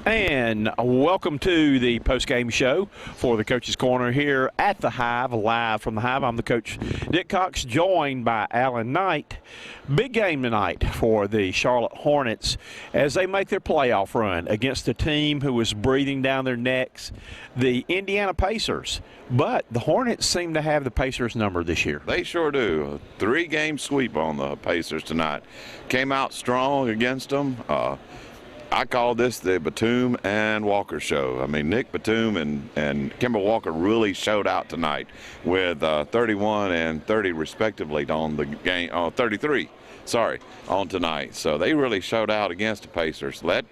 And welcome to the post-game show for the Coach's Corner here at the Hive, live from the Hive. I'm the coach, Dick Cox, joined by Alan Knight. Big game tonight for the Charlotte Hornets as they make their playoff run against a team who was breathing down their necks, the Indiana Pacers. But the Hornets seem to have the Pacers number this year. They sure do. A 3-game sweep on the Pacers tonight. Came out strong against them. I call this the Batum and Walker show. I mean, Nick Batum and Kemba Walker really showed out tonight with 31 and 30 respectively on the game, 33, on tonight. So they really showed out against the Pacers. Like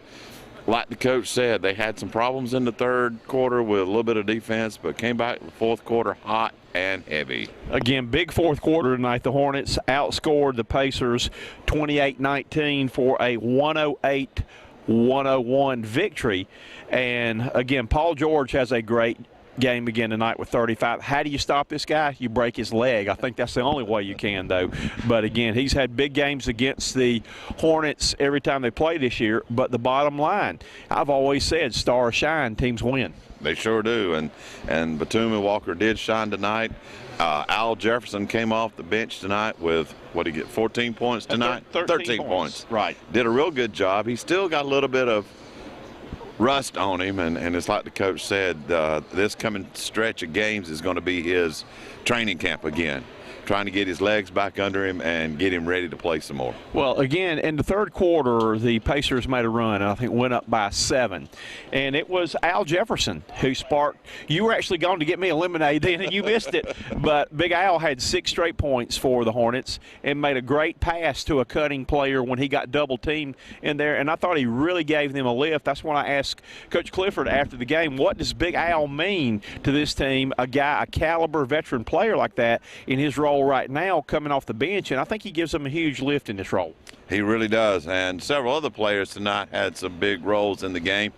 the coach said, they had some problems in the third quarter with a little bit of defense, but came back in the fourth quarter hot and heavy. Again, big fourth quarter tonight. The Hornets outscored the Pacers 28-19 for a 101 victory. And again, Paul George has a great game again tonight with 35. How do you stop this guy? You break his leg. I think that's the only way you can, though. But again, he's had big games against the Hornets every time they play this year. But the bottom line, I've always said, star or shine, teams win. They sure do. And Batum and Walker did shine tonight. Al Jefferson came off the bench tonight with, what did he get, 14 points tonight? 13 points. Right. Did a real good job. He still got a little bit of rust on him, and it's like the coach said, this coming stretch of games is going to be his training camp again, trying to get his legs back under him and get him ready to play some more. Well, again, in the third quarter, the Pacers made a run, and I think went up by 7. And it was Al Jefferson who sparked. You were actually going to get me a lemonade then, and you missed it. But Big Al had 6 straight points for the Hornets and made a great pass to a cutting player when he got double-teamed in there. And I thought he really gave them a lift. That's when I asked Coach Clifford after the game, what does Big Al mean to this team, a caliber veteran player like that in his role right now coming off the bench, and I think he gives them a huge lift in this role. He really does, and several other players tonight had some big roles in the game.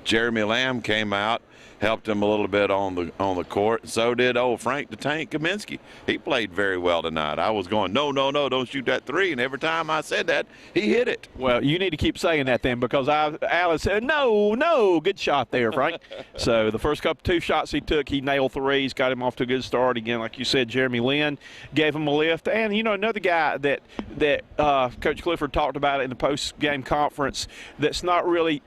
Jeremy Lamb came out, helped him a little bit on the court. So did old Frank the Tank Kaminsky. He played very well tonight. I was going, no, don't shoot that 3, and every time I said that, he hit it. Well, you need to keep saying that then, because Alice said, no, good shot there, Frank. So the first 2 shots he took, he nailed 3s, got him off to a good start. Again, like you said, Jeremy Lin gave him a lift. And, you know, another guy that Coach Clifford talked about in the post-game conference that's not really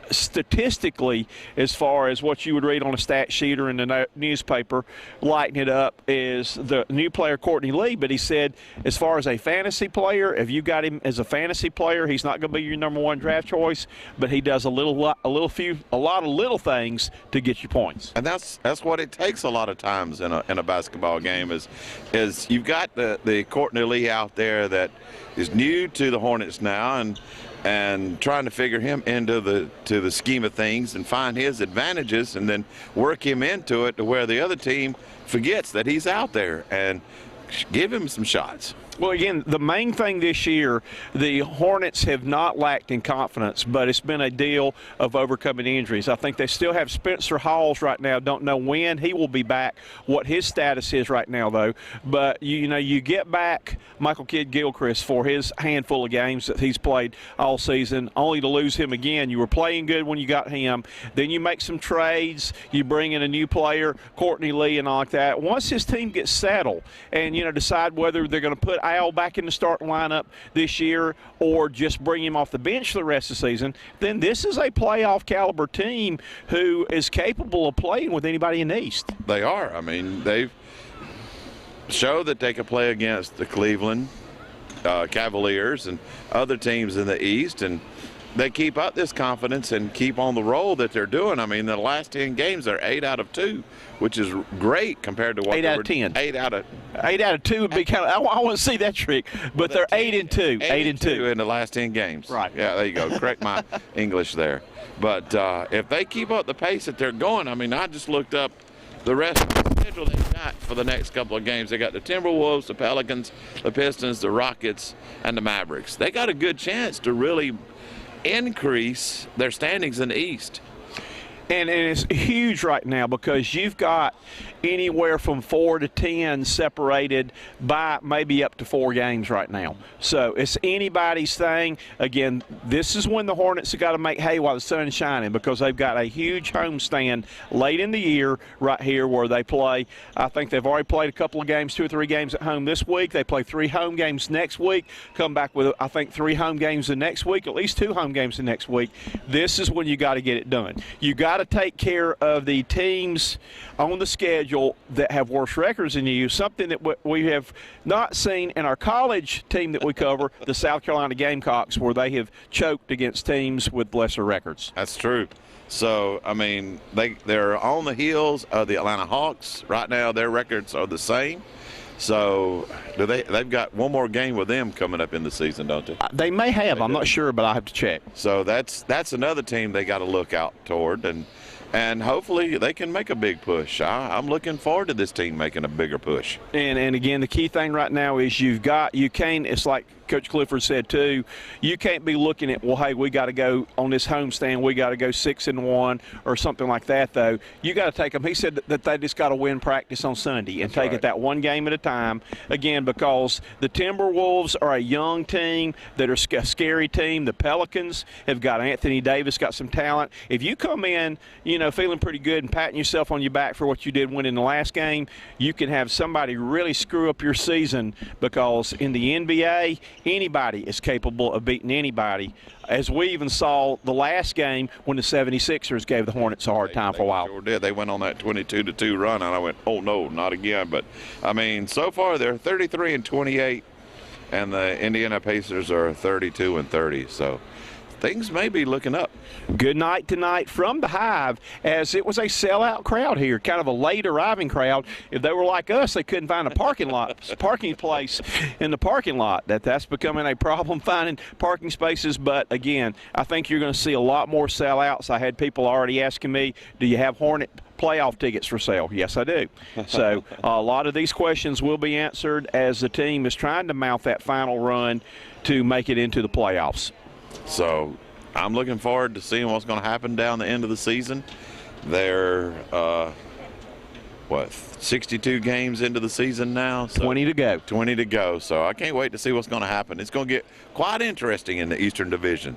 statistically, as far as what you would read on a stat sheet or in the newspaper, lighting it up, is the new player Courtney Lee. But he said, as far as a fantasy player, if you got him as a fantasy player, he's not going to be your number 1 draft choice, but he does a lot of little things to get you points. And that's what it takes a lot of times in a basketball game is you've got the Courtney Lee out there that is new to the Hornets now, and trying to figure him into the scheme of things and find his advantages and then work him into it to where the other team forgets that he's out there and give him some shots. Well, again, the main thing this year, the Hornets have not lacked in confidence, but it's been a deal of overcoming injuries. I think they still have Spencer Hawes right now. Don't know when he will be back, what his status is right now, though. But, you get back Michael Kidd-Gilchrist for his handful of games that he's played all season, only to lose him again. You were playing good when you got him. Then you make some trades. You bring in a new player, Courtney Lee, and all like that. Once his team gets settled and, decide whether they're going to put Al back in the starting lineup this year or just bring him off the bench for the rest of the season, then this is a playoff caliber team who is capable of playing with anybody in the East. They are. I mean, they've showed that they can play against the Cleveland Cavaliers and other teams in the East, and they keep up this confidence and keep on the roll that they're doing. I mean, the last 10 games, they're 8 out of 2, which is great compared to what 8 out of 10. 8 out of 2 would be kind of. I want to see that trick, but they're 8-2. 8-2 in the last 10 games. Right. Yeah, there you go. Correct my English there. But if they keep up the pace that they're going, I mean, I just looked up the rest of the schedule they got for the next couple of games. They got the Timberwolves, the Pelicans, the Pistons, the Rockets, and the Mavericks. They got a good chance to really increase their standings in the East. And it's huge right now because you've got anywhere from 4 to 10 separated by maybe up to 4 games right now. So it's anybody's thing. Again, this is when the Hornets have got to make hay while the sun is shining because they've got a huge homestand late in the year right here where they play. I think they've already played a couple of games, 2 or 3 games at home this week. They play 3 home games next week, come back with, I think, 3 home games the next week, at least 2 home games the next week. This is when you got to get it done. You got to take care of the teams on the schedule that have worse records than you, something that we have not seen in our college team that we cover, the South Carolina Gamecocks, where they have choked against teams with lesser records. That's true. So, I mean, they're on the heels of the Atlanta Hawks. Right now, their records are the same. So, they've got one more game with them coming up in the season, don't they? They may have. I'm not sure, but I'll have to check. So, that's another team they got to look out toward. And hopefully they can make a big push. I'm looking forward to this team making a bigger push. And again, the key thing right now is you can't, it's like Coach Clifford said too, you can't be looking at, well, hey, we got to go on this homestand, we got to go 6-1 or something like that, though. You got to take them. He said that they just got to win practice on Sunday and take it that one game at a time. Again, because the Timberwolves are a young team that are a scary team. The Pelicans have got Anthony Davis, got some talent. If you come in, feeling pretty good and patting yourself on your back for what you did winning the last game, you can have somebody really screw up your season because in the NBA, anybody is capable of beating anybody, as we even saw the last game when the 76ers gave the Hornets a hard time for a while. Sure did. They went on that 22-2 run, and I went, oh, no, not again. But, I mean, so far they're 33-28, and the Indiana Pacers are 32-30. So things may be looking up. Good night tonight from the Hive, as it was a sellout crowd here, kind of a late arriving crowd. If they were like us, they couldn't find a parking place in the parking lot. That's becoming a problem, finding parking spaces. But again, I think you're going to see a lot more sellouts. I had people already asking me, do you have Hornet playoff tickets for sale? Yes, I do. So a lot of these questions will be answered as the team is trying to mount that final run to make it into the playoffs. So I'm looking forward to seeing what's going to happen down the end of the season. They're, 62 games into the season now? So 20 to go. 20 to go. So I can't wait to see what's going to happen. It's going to get quite interesting in the Eastern Division.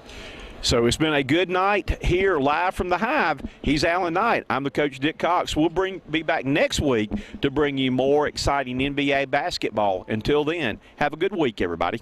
So it's been a good night here live from the Hive. He's Alan Knight. I'm the coach, Dick Cox. We'll be back next week to bring you more exciting NBA basketball. Until then, have a good week, everybody.